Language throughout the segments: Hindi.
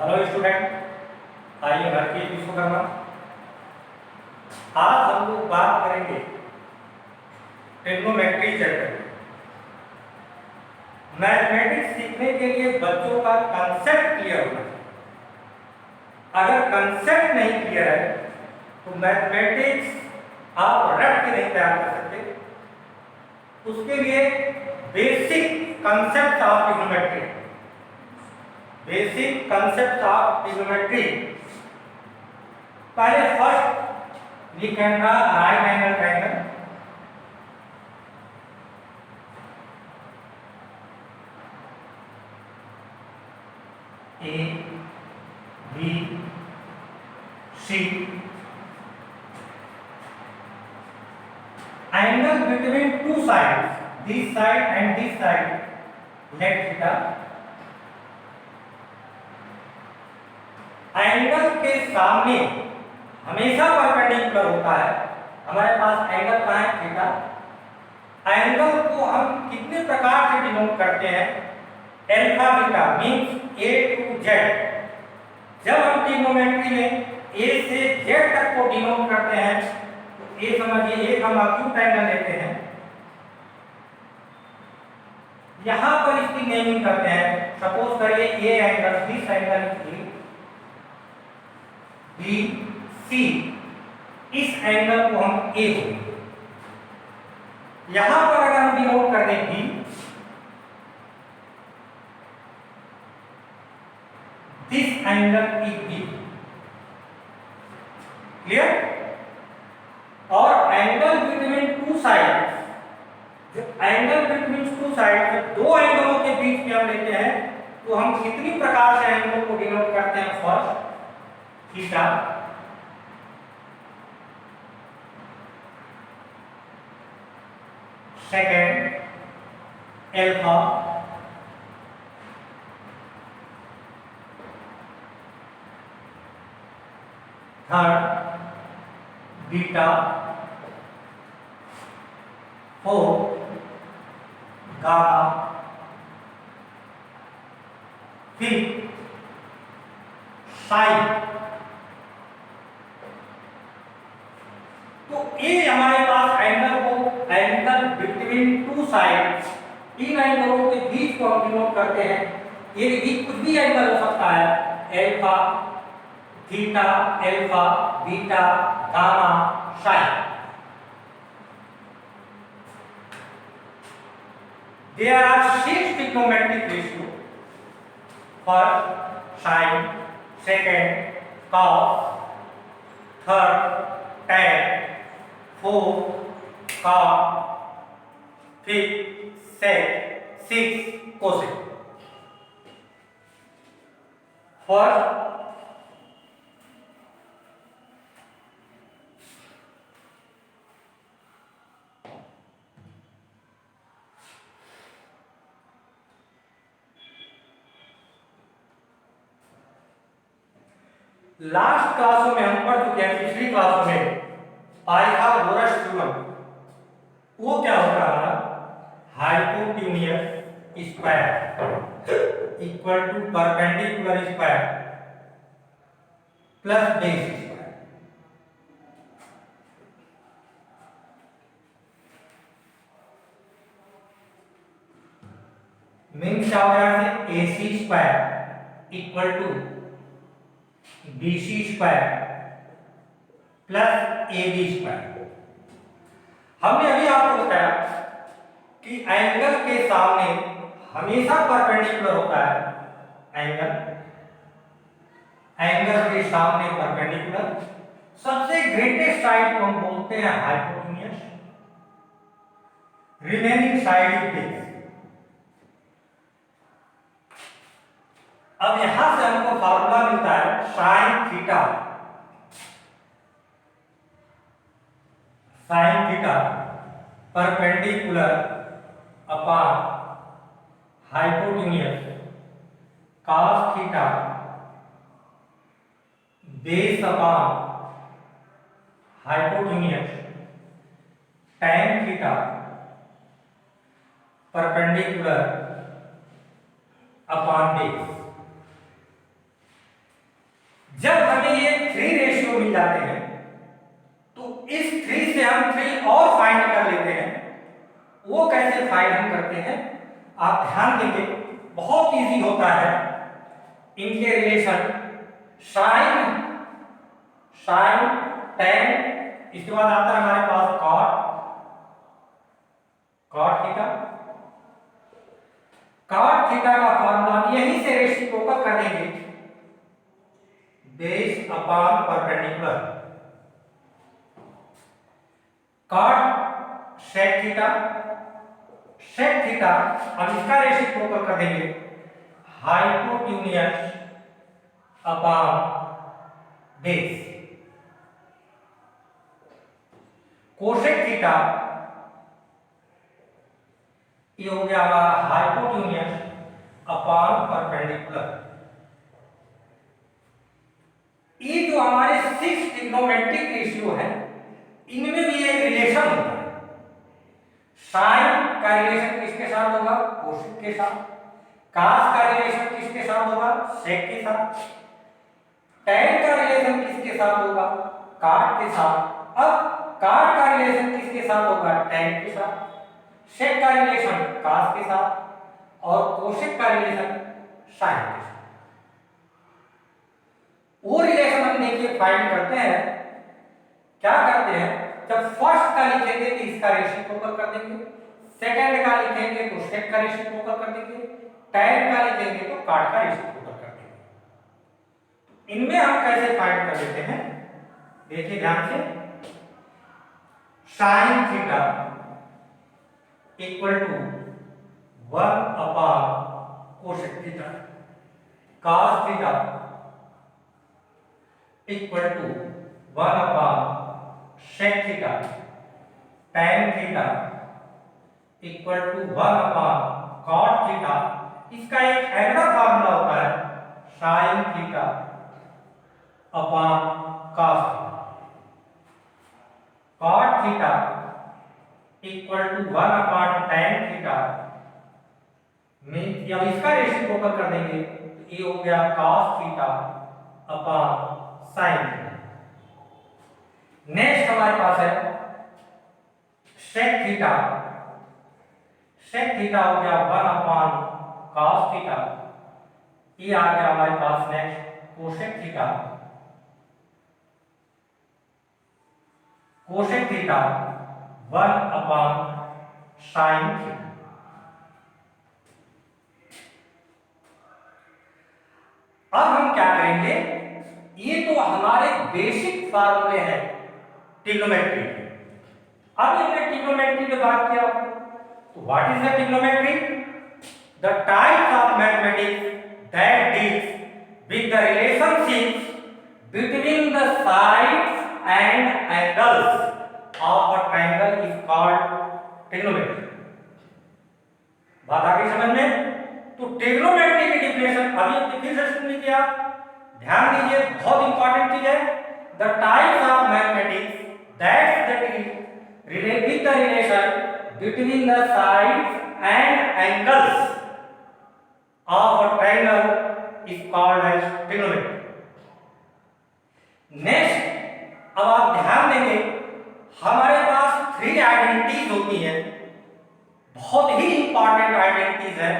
हेलो स्टूडेंट, आइए घर की विश्वकर्मा। आज हम लोग बात करेंगे ट्रिग्नोमेट्री चैप्टर में। मैथमेटिक्स सीखने के लिए बच्चों का कंसेप्ट क्लियर होना चाहिए। अगर कंसेप्ट नहीं क्लियर है तो मैथमेटिक्स आप रट के नहीं तैयार कर सकते। उसके लिए basic concept of trigonometry, basic concept of trigonometry. पहले first we can draw right angle triangle. A B C, angle between two sides, this side and this side, let theta। Angle के सामने हमेशा परपेंडिकुलर होता है। हमारे पास एंगल कहाँ है? थीटा। एंगल को हम कितने प्रकार से डिनोट करते हैं? Alpha beta means A to Z. जब हम ट्रिग्नोमेट्री में ए से जेड तक को डिनोट करते हैं तो ए समझिए एक हम एक्यूट एंगल लेते हैं, यहां पर इसकी नेमिंग करते हैं। सपोज करिए A angle, this angle A B C, इस एंगल को हम ए बोलेंगे। यहां पर अगर हम डिनोट कर दें B, this angle is B. Clear? और एंगल बिटवीन टू साइड्स, जो एंगल बिटवीन टू साइड्स, दो एंगलों के बीच में हम लेते हैं तो हम कितनी प्रकार से एंगलों को डिनोट करते हैं? First theta, second alpha, third beta, fourth gamma, fifth sine. तो ये हमारे पास एंगल को, एंगल बिटवीन टू साइड्स, इन एंगलों के बीच को हम डिनोट करते हैं। ये भी कुछ भी एंगल हो सकता है, alpha, theta, alpha, beta, gamma, sine. There are 6 trigonometric ratios. First sine, second cos, third tan, fourth cot, fifth sec, sixth cosec. First last क्लासों में हम पढ़ चुके हैं, पिछली क्लासों में पाइथागोरस थ्योरम। वो क्या होता है? Hypotenuse square equal to perpendicular square plus base square. Means क्या हो जाएगा? AC square equal to BC square plus AB square. हमने अभी आपको बताया कि एंगल के सामने हमेशा परपेंडिकुलर होता है। एंगल के सामने परपेंडिकुलर। सबसे ग्रेटेस्ट साइड को हम बोलते हैं hypotenuse, remaining side is base. अब यहां से हमको फार्मूला मिलता है sine theta, sine theta perpendicular upon hypotenuse cos theta base upon hypotenuse tan theta perpendicular upon base. जाते हैं तो इस 3 से हम 3 और फाइंड कर लेते हैं। वो कैसे फाइंड हम करते हैं आप ध्यान देंगे, बहुत इजी होता है। इनके रिलेशन साइन tan, इसके बाद आता है हमारे पास cot थीटा। cot थीटा का फॉर्मूला यहीं से रेसिप्रोकल कर देंगे base upon perpendicular. cot sec theta अब इसका रेसिप्रोकल कर देंगे hypotenuse upon base. Cosec theta ये हो गया हमारा हाइपोटेन्यूज अपॉन परपेंडिकुलर। ये जो हमारे 6 ट्रिग्नोमेट्रिक रेशियो है इनमें भी एक रिलेशन होता है। साइन का रिलेशन किसके साथ होगा? कोसेक के साथ। कास का रिलेशन किसके साथ होगा? सेक के साथ। टैन का रिलेशन किसके साथ होगा? काट के साथ। अब काट का रिलेशन किसके साथ होगा? टैन के साथ। सेक का रिलेशन कास के साथ और कोसेक का रिलेशन साइन के साथ। वो रिलेशन हम देखिए फाइंड करते हैं। क्या करते हैं, जब फर्स्ट का लिखेंगे तो इसका रेसिप्रोकल कर देंगे, सेकंड का लिखेंगे तो सेक का रेसिप्रोकल कर देंगे, टैन का लिखेंगे तो काट का रेसिप्रोकल कर देंगे। इनमें हम कैसे फाइंड कर लेते हैं देखिए ध्यान से। Sine theta equal to 1 upon cosec theta, cos theta equal to 1 upon sec theta, tan theta equal to 1 upon cot theta. इसका एक अगला फार्मूला होता है sin theta upon cos theta. cot theta equal to 1 upon tan theta में अब इसका रेसिप्रोकल कर देंगे तो ये हो गया cos theta upon sin theta. Next हमारे पास है sec थीटा। sec थीटा हो गया 1 अपॉन cos थीटा। ये आ गया हमारे पास next cosec theta. Cosec theta 1 upon sin theta. अब हम क्या करेंगे, ये तो हमारे बेसिक फार्मूले हैं ट्रिग्नोमेट्री। अब हमने ट्रिग्नोमेट्री पे बात किया तो what is the trigonometry? The types of mathematics that deals with the relationships between the sides and angles of a triangle is called trigonometry. बात आ गई समझ में? तो ट्रिग्नोमेट्री की डिफिनेशन अभी फिर से सुन लीजिए आप, ध्यान दीजिए, बहुत इंपॉर्टेंट चीज है। The types of mathematics that relate with the relation between the sides and angles of a triangle is called as trigonometry. Next अब आप ध्यान देंगे हमारे पास 3 आइडेंटिटीज होती हैं, बहुत ही इंपॉर्टेंट आइडेंटिटीज है।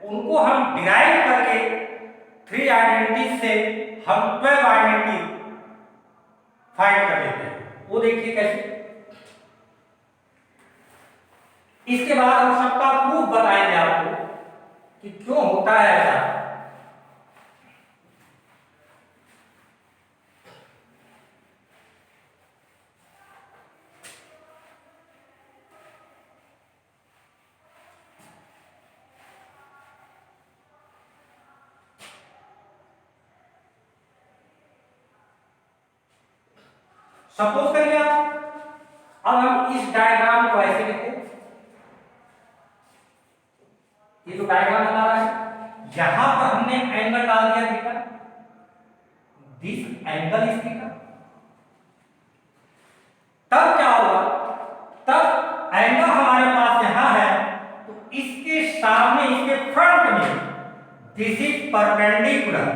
उनको हम डिराइव करके 3 आइडेंटिटीज से हम 12 आइडेंटिटीज फाइंड कर लेते हैं। वो देखिए कैसे। इसके बाद हम सबका प्रूफ बताएंगे आपको कि क्यों होता है ऐसा। सपोज करिए आप, अब हम इस डायग्राम को ऐसे लिखते हैं। ये जो डायग्राम बना रहा है यहां पर हमने एंगल डाल दिया theta, this angle is theta. तब क्या होगा, तब एंगल हमारे पास यहां है तो इसके सामने, इसके फ्रंट में this is perpendicular,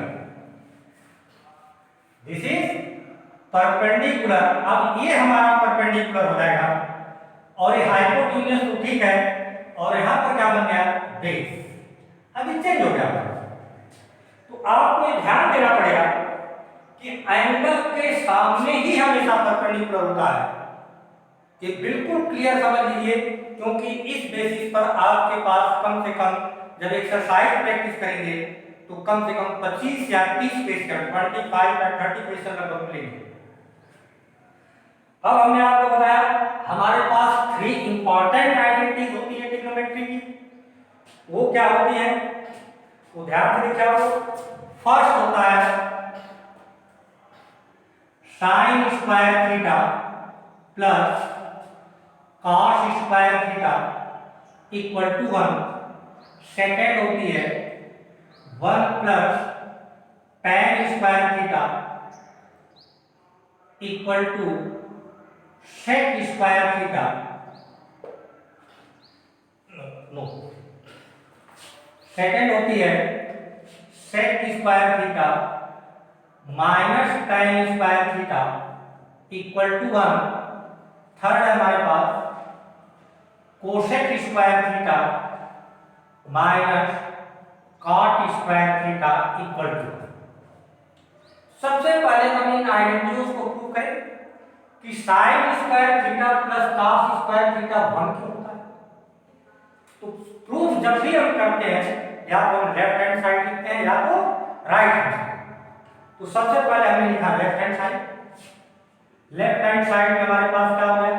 this is perpendicular, अब ये हमारा परपेंडिकुलर हो जाएगा और ये हाइपोटेन्यूज तो ठीक है और यहाँ पर क्या बन गया बेस, अभी चेंज हो गया। तो आपको ये ध्यान देना पड़ेगा कि एंगल के सामने ही हमेशा परपेंडिकुलर होता है, ये बिल्कुल क्लियर समझ लीजिए, क्योंकि इस बेसिस पर आपके पास कम से कम जब एक्सरसाइज प्रैक्टिस करेंगे तो कम से कम 25 या 30 क्वेश्चन, 25 या 30 क्वेश्चन लगभग मिलेंगे। अब हमने आपको बताया हमारे पास 3 इंपॉर्टेंट आइडेंटिटीज होती है ट्रिग्नोमेट्री की, वो क्या होती है, तो ध्यान से देखिए आपको। फर्स्ट होता है sine square theta plus cos square theta equal to 1। Second होती है 1 plus tan square theta equal to sec square theta, no, second होती है sec square theta minus tan square theta equal to 1। Third है हमारे पास cosec square theta minus cot square theta equal to. सबसे पहले हम इन आइडेंटिटीज को प्रूव करें कि sine square theta plus cos square theta 1 क्यों होता है। तो प्रूफ जब भी हम करते हैं या तो हम लेफ्ट हैंड साइड लिखते हैं या तो राइट हैंड साइड। तो सबसे पहले हमने लिखा left hand side. Left hand side में हमारे पास क्या हो गया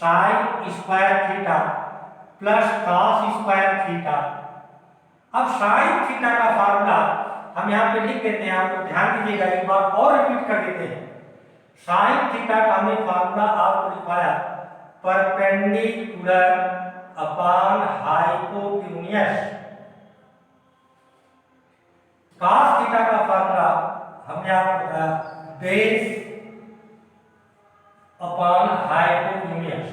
sign square theta plus cos square theta. अब साइन थीटा का फार्मूला हम यहाँ पे लिख देते हैं, आपको ध्यान दीजिएगा, एक बार और रिपीट कर देते हैं। साइन थीटा का हमने फार्मूला आपको लिखवाया perpendicular upon hypotenuse. Cos theta का फार्मूला हमने आपको बताया बेस अपॉन हाइपोटेन्यूज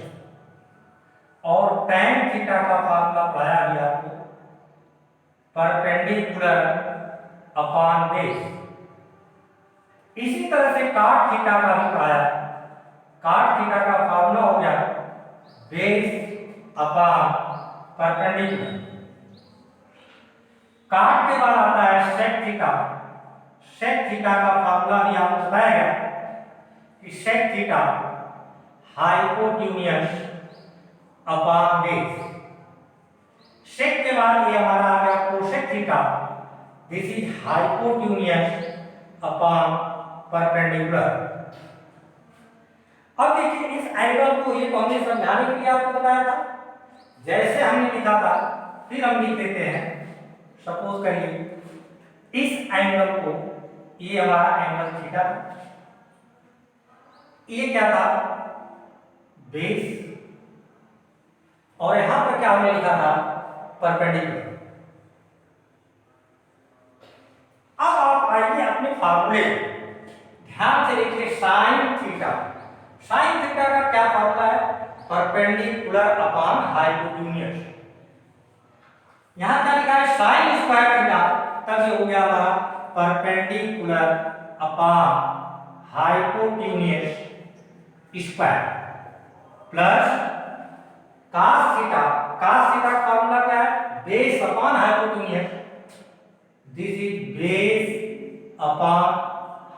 और tan थीटा का फार्मूला पढ़ाया गया आपको परपेंडिकुलर अपॉन बेस। इसी तरह से cot थीटा का भी पढ़ाया, cot थीटा का फार्मूला हो गया बेस अपॉन परपेंडिकुलर। cot के बाद आता है sec थीटा। sec थीटा का फार्मूला भी आपको बताया गया कि sec theta hypotenuse upon base. Sec के बाद ये हमारा आ गया cosec theta, this is hypotenuse upon perpendicular. अब देखिए इस एंगल को, ये तो हमने समझाने के लिए आपको बताया था, जैसे हमने लिखा था फिर हम लिख देते हैं। सपोज करिए इस एंगल को, ये हमारा एंगल थीटा था, ये क्या था बेस, और यहां पर क्या हमने लिखा था परपेंडिकुलर। अब आप आइए अपने फार्मूले, ध्यान से देखिए साइन थीटा। साइन थीटा का क्या फार्मूला है परपेंडिकुलर अपॉन हाइपोटेन्यूज। यहां क्या लिखा है साइन स्क्वायर थीटा, तब ये हो गया हमारा perpendicular upon hypotenuse square plus cos theta. cos theta का फार्मूला क्या है base upon hypotenuse, this is base upon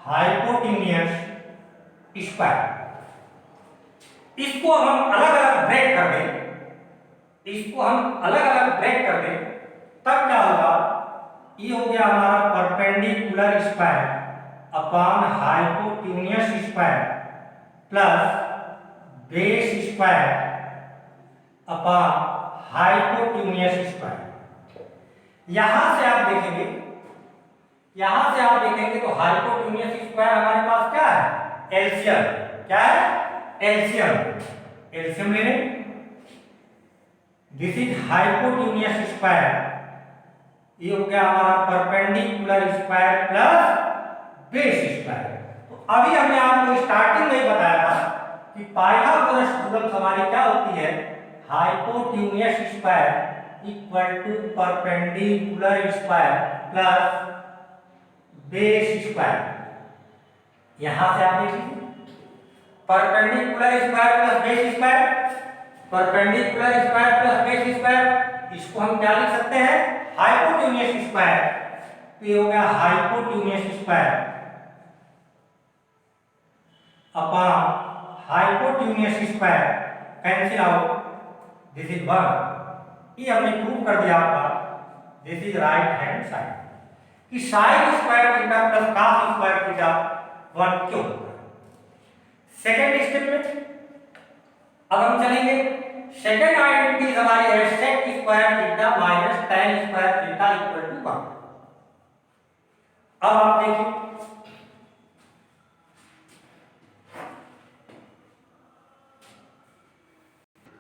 hypotenuse square. इसको हम अलग अलग ब्रेक कर दें, इसको हम अलग अलग ब्रेक कर दें, तब क्या होगा, ये हो गया हमारा perpendicular square upon hypotenuse square plus base square upon hypotenuse square. यहां से आप देखेंगे, यहां से आप देखेंगे तो हाइपोटेन्यूज स्क्वायर हमारे पास क्या है एलसीएम। क्या है एलसीएम, एलसीएम ले लें, दिस इज हाइपोटेन्यूज स्क्वायर, ये हो गया हमारा perpendicular square plus base square. तो अभी हमने आपको स्टार्टिंग में बताया था कि पाइथागोरस थ्योरम हमारी क्या होती है hypotenuse square equal to perpendicular square plus base square. यहां से आप देख लीजिए perpendicular square plus base square, perpendicular square plus base square, इसको हम क्या लिख सकते हैं, हाइपोटेन्यूज स्क्वायर। तो ये हो गया hypotenuse square upon hypotenuse square, cancel out, this is 1। ये हमने प्रूव कर दिया आपका, this is right hand side कि sine square theta plus cos square theta 1 क्यों। सेकेंड स्टेप में अब हम चलेंगे, सेकेंड आइडेंटिटी हमारी है sec square theta minus tan square theta equal to 1। अब आप देखिए,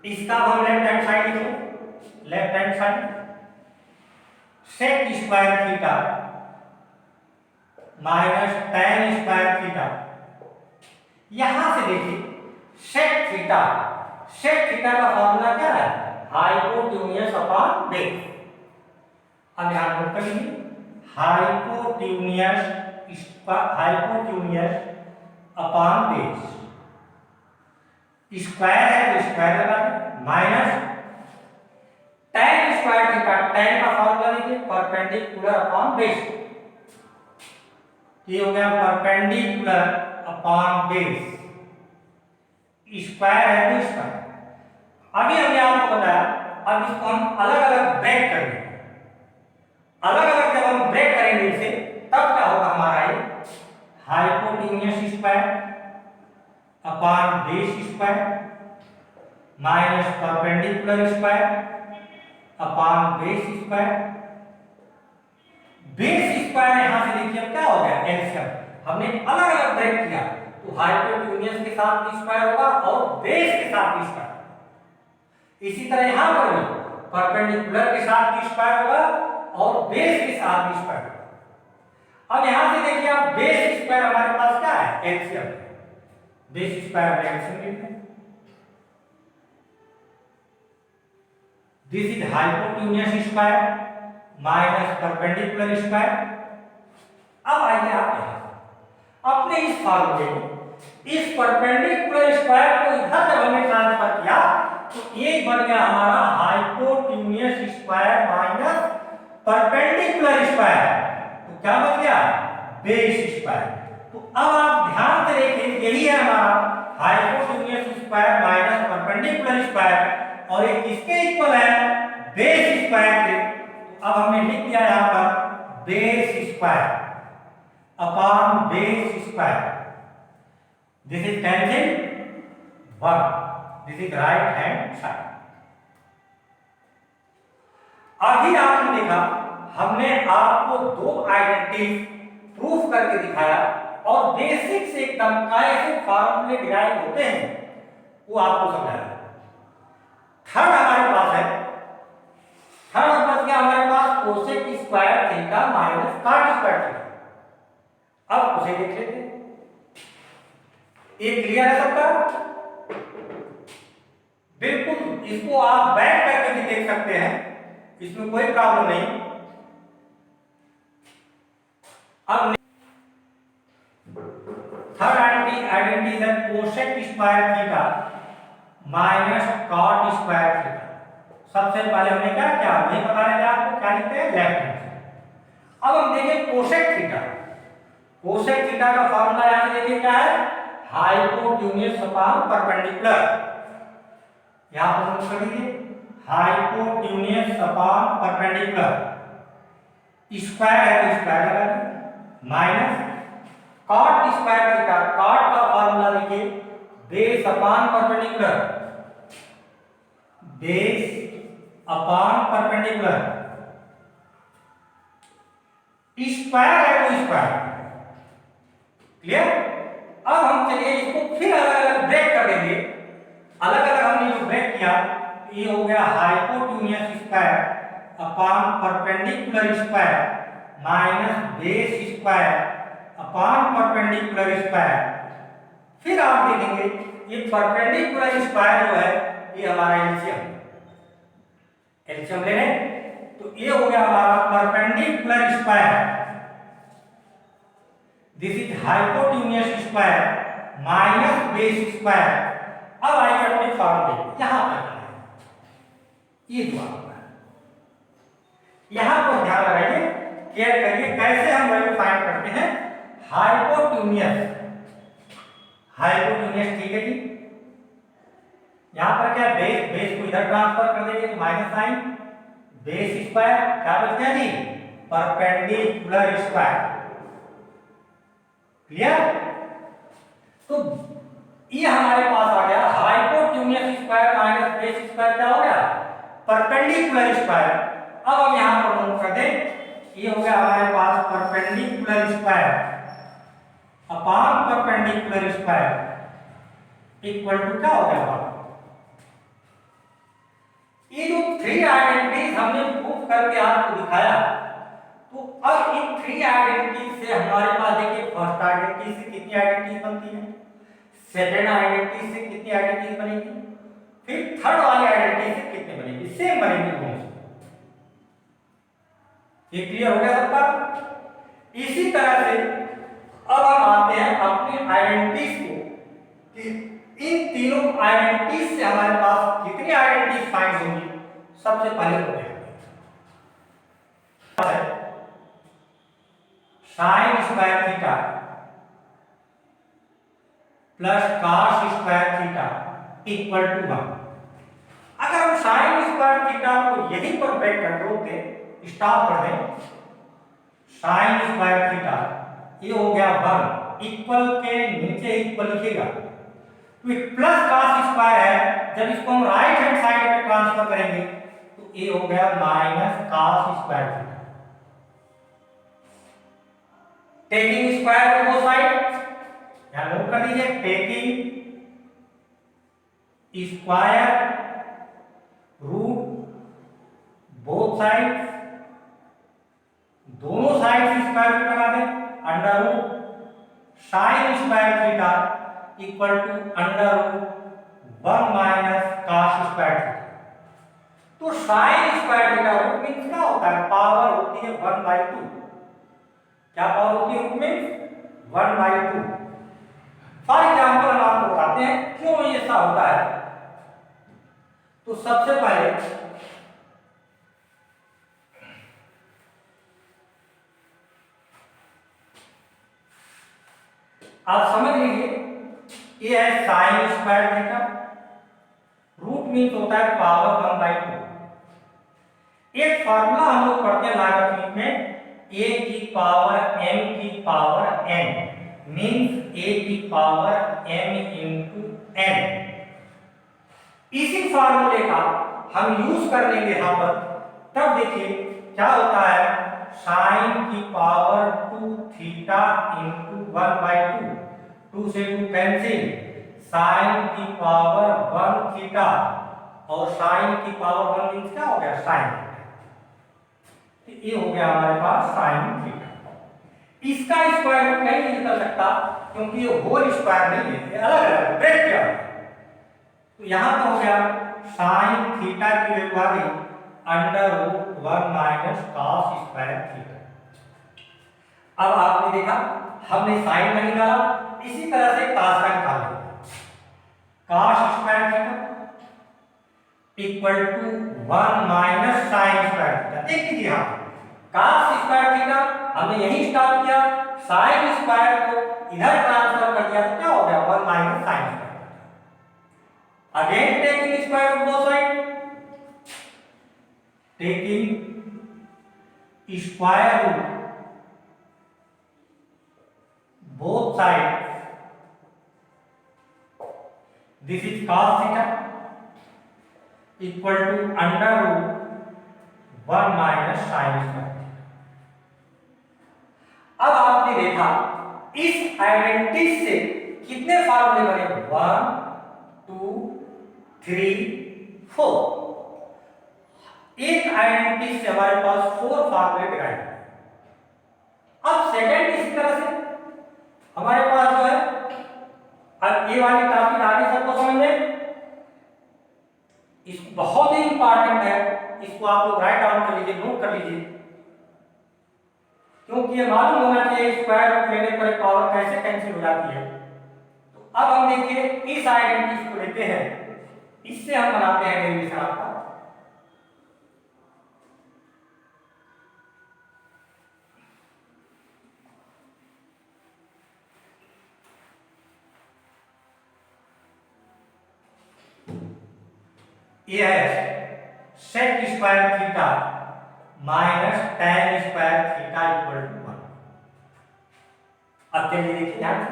इसका हम लेफ्ट हैंड साइड लिखें, left hand side sec square theta minus tan square theta. यहां से देखिए सेक थीटा, सेक थीटा का फॉर्मूला क्या है, हाइपोटेन्यूज अपॉन बेस। अब यहां नोट कर लीजिए, हाइपोटेन्यूज अपॉन बेस, स्क्वायर है तो स्क्वायर लगा दें, minus tan square theta, tan का फॉर्मूला लिखिए परपेंडिकुलर अपॉन बेस। ये हो गया परपेंडिकुलर अपॉन बेस, स्क्वायर है तो स्क्वायर। अभी हमने आपको बताया, अब इसको हम अलग अलग ब्रेक कर देंगे। अलग अलग जब हम ब्रेक करेंगे इसे, तब क्या होगा हमारा ये hypotenuse square upon base square minus perpendicular square upon base square. Base square यहां से देखिए अब क्या हो गया, एलसीएम। हमने अलग अलग ब्रेक किया तो हाइपोटेन्यूज के साथ भी स्क्वायर होगा और बेस के साथ भी स्क्वायर। इसी तरह यहां पर भी परपेंडिकुलर के साथ भी स्क्वायर होगा और बेस के साथ भी स्क्वायर होगा। अब यहां से देखिए आप, बेस स्क्वायर हमारे पास क्या है, एलसीएम। बेस स्क्वायर में एलसीएम लेते हैं, this is hypotenuse square minus perpendicular square. अब आइए आप यहां अपने इस फॉर्मूले में इस परपेंडिकुलर स्क्वायर को इधर जब हमने ट्रांसफर किया तो ये बन गया हमारा hypotenuse square minus perpendicular square. तो क्या बन गया, बेस स्क्वायर। तो अब आप ध्यान से देखिए, यही है हमारा hypotenuse square minus perpendicular square और ये किसके इक्वल है, बेस स्क्वायर के। तो अब हमने लिख दिया यहां पर base square upon base square, this is cancel 1, this is right hand side. अभी आपने देखा, हमने आपको दो आइडेंटिटी प्रूफ करके दिखाया और बेसिक से एकदम कैसे फॉर्मूले डिराइव होते हैं वो आपको समझाया। थर्ड हमारे पास है, थर्ड बच गया हमारे पास cosec square theta minus cot square theta. अब उसे देख लेते हैं, ये क्लियर है सबका, बिल्कुल। इसको आप बैक करके भी देख सकते हैं, इसमें कोई प्रॉब्लम नहीं। अब थर्ड आइडेंटिटी है cosec square theta minus cot square theta. सबसे पहले हमने क्या किया, वही बता रहे थे आपको, क्या लिखते हैं, लेफ्ट हैंड। अब हम देखें कोसेक थीटा, कोसेक थीटा का फॉर्मूला यहां से देखिए क्या है, हाइपोटेन्यूज अपॉन परपेंडिकुलर। यहां पर नोट कर लीजिए, हाइपोटेन्यूज अपॉन परपेंडिकुलर, स्क्वायर है तो स्क्वायर लगा दें, minus cot square theta, cot का फॉर्मूला देखिए base upon perpendicular, base upon perpendicular, square है तो स्क्वायर। क्लियर। अब हम चलिए इसको फिर अलग अलग ब्रेक कर देंगे। अलग अलग हमने जो ब्रेक किया, ये हो गया hypotenuse square upon perpendicular square minus base square upon perpendicular square. फिर आप देखेंगे ये परपेंडिकुलर स्क्वायर जो है ये हमारा एलसीएम, एलसीएम ले लें तो ये हो गया हमारा perpendicular square, this is hypotenuse square minus base square. अब आइए अपने फॉर्मूले यहां पर ये दुआ होगा। यहां पर ध्यान लगाइए, केयर करिए कैसे हम वैल्यू फाइंड करते हैं। हाइपोटेन्यूस, हाइपोटेन्यूस ठीक है जी। यहां पर क्या बेस, बेस को इधर ट्रांसफर कर देंगे तो माइनस साइन बेस स्क्वायर, क्या बच गया जी परपेंडिकुलर स्क्वायर। क्लियर? तो ये हमारे पास आ गया hypotenuse square minus base square, क्या हो गया परपेंडिकुलर स्क्वायर। अब हम यहां पर नोट कर दें, ये हो गया हमारे पास perpendicular square upon perpendicular square equal to क्या हो गया हमारा। ये जो थ्री आइडेंटिटीज हमने प्रूव करके आपको दिखाया, तो अब इन थ्री आइडेंटिटीज से हमारे पास देखिए फर्स्ट आइडेंटिटी से कितनी आइडेंटिटीज बनती है, सेकेंड आइडेंटिटी से कितनी आइडेंटिटीज बनेगी, फिर थर्ड वाली आइडेंटिटी से कितनी बनेगी, सेम बनेगी दोनों से। ये क्लियर हो गया सबका। इसी तरह से अब हम आते हैं अपनी आइडेंटिटीज को कि इन तीनों आइडेंटिटीज से हमारे पास कितनी आइडेंटिटीज फाइंड होंगी। सबसे पहले तो sine square theta plus cos square theta equal to 1। अगर हम साइन स्क्वायर थीटा को यहीं पर ब्रेक कर दोगे, स्टॉप कर दें, साइन स्क्वायर थीटा ये हो गया 1, इक्वल के नीचे इक्वल लिखेगा तो प्लस कॉस स्क्वायर है, जब इसको हम राइट हैंड साइड पे ट्रांसफर करेंगे तो ये हो गया minus cos square theta. Taking square को बोथ साइड, यहां नोट कर लीजिए, taking square root both side, दोनों साइड स्क्वायर रूट लगा दें, under root sine square theta equal to under root 1 minus cos square theta. तो sine square theta root means क्या होता है, पावर होती है 1/2। क्या पावर होती है रूट मींस 1/2। फॉर एग्जांपल हम आपको बताते हैं क्यों ये ऐसा होता है। तो सबसे पहले आप समझ लीजिए, ये है sine square theta, root means होता है पावर 1/2। एक फार्मूला हम लोग पढ़ते हैं लॉगरिथमिक में, a की पावर m की पावर n मीन्स a की पावर m इंटू n। इसी फार्मूले का हम यूज कर लेंगे यहां पर, तब देखिए क्या होता है, साइन की पावर 2 थीटा इंटू 1/2, 2 से 2 कैंसिल, साइन की पावर 1 थीटा और साइन की पावर 1 मीन्स क्या हो गया साइन। ये हो गया हमारे पास साइन थीटा। इसका स्क्वायर रूट नहीं निकल सकता क्योंकि ये होल स्क्वायर नहीं है, अलग अलग ब्रेक किया। तो यहां पर हो गया साइन थीटा की वैल्यू आ गई under root 1 minus cos square theta. अब आपने देखा हमने साइन का निकाला, इसी तरह से कॉस का निकाला, cos square theta equal to 1 minus sine square theta. देख लीजिए यहां कॉस स्क्वायर थीटा हमने यही स्टॉप किया, साइन स्क्वायर को इधर ट्रांसफर कर दिया तो क्या हो गया 1 minus sine square. Again taking square of both side, taking square root both sides, this is cos theta equal to under root 1 minus sin square। अब आपने देखा इस आइडेंटिटी से कितने फार्मूले बने, 1 2 3 4। एक आइडेंटिटी से हमारे पास 4 फार्मूले डिराइव। अब सेकंड इसी तरह से हमारे पास जो है, अब ये वाली टॉपिक आगे सबको समझ में, इसको बहुत ही इंपॉर्टेंट है, इसको आप लोग राइट डाउन कर लीजिए, नोट कर लीजिए, क्योंकि ये मालूम होना चाहिए स्क्वायर रूट लेने पर पावर कैसे कैंसिल हो जाती है। तो अब हम देखिए इस आइडेंटिटी को लेते हैं, इससे हम बनाते हैं डेरिवेशन आपका। ये है sec square theta minus tan square theta equal to 1। अब चलिए देखिए ध्यान से,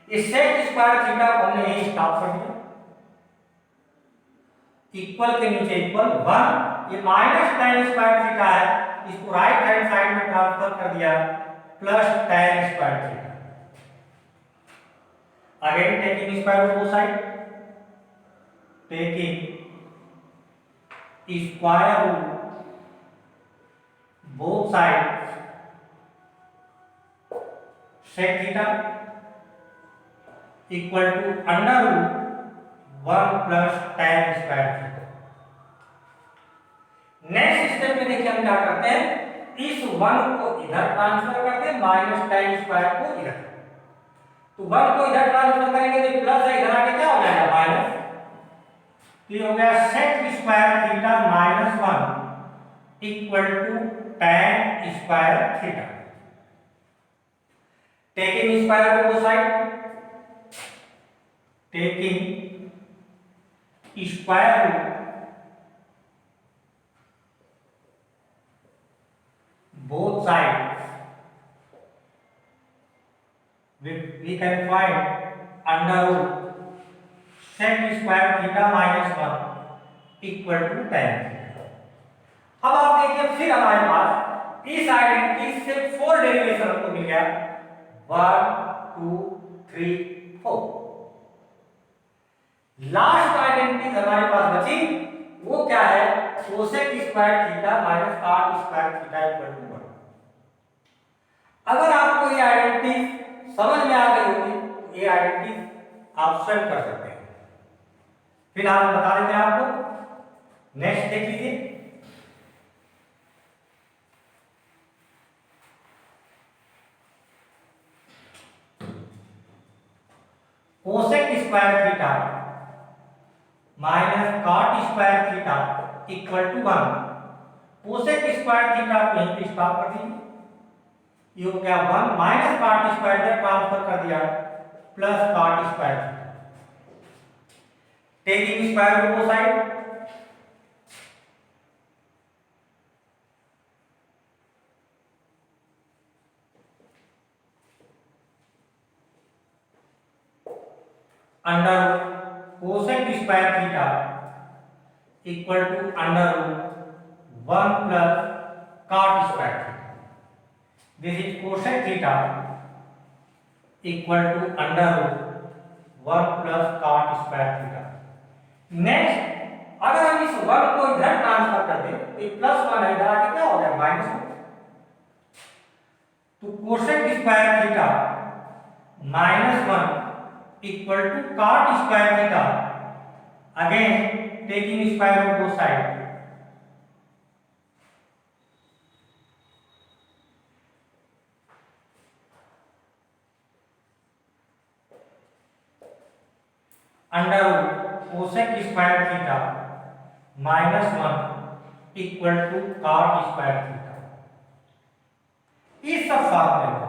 इस सेक स्क्वायर थीटा को हमने यही स्टॉप कर दिया, इक्वल के नीचे इक्वल 1, ये माइनस tan स्क्वायर थीटा है, इसको राइट हैंड साइड में ट्रांसफर कर दिया plus tan square theta. Again taking square root both side, taking square root both sides sec theta equal to under root 1 plus tan square theta। Next step में देखिए हम क्या करते हैं, इस 1 को इधर ट्रांसफर करते हैं, माइनस tan स्क्वायर को इधर, तो 1 को इधर ट्रांसफर करेंगे तो प्लस है, इधर आके क्या हो जाएगा माइनस, तो ये हो गया sec square theta minus 1 equal to tan square theta. Taking square को side, taking square root both sides, we can find under root sec square theta minus 1 equal to tan। अब आप देखिए फिर हमारे पास इस आइडेंटिटी से 4 डेरिवेशन हमको मिल गया, 1 2 3 4। लास्ट आइडेंटिटी हमारे पास बची, वो क्या है, cosec square theta minus cot square theta equal to 1। अगर आपको ये आइडेंटिटी समझ में आ गई होगी तो ये आइडेंटिटी आप स्वयं कर सकते हैं। फिलहाल हम बता देते हैं आपको, नेक्स्ट देख लीजिए। Cosec square theta minus cot square theta equal to 1। Cosec square theta को यहीं पे स्टॉप कर दीजिए, ये हो गया 1 माइनस कॉट स्क्वायर इधर ट्रांसफर कर दिया plus cot square theta. Taking square root both side, under cosec square theta equal to under root 1 plus cot square theta. This is cosec theta equal to under root 1 plus cot square theta. Next अगर हम इस 1 को इधर ट्रांसफर कर दें तो ये प्लस 1 है, इधर आके क्या हो गया माइनस 1, तो cosec square theta minus 1 equal to cot square theta, again taking square root both sides, under root cosec square theta minus 1 equal to cot square theta। इस सब फॉर्मूले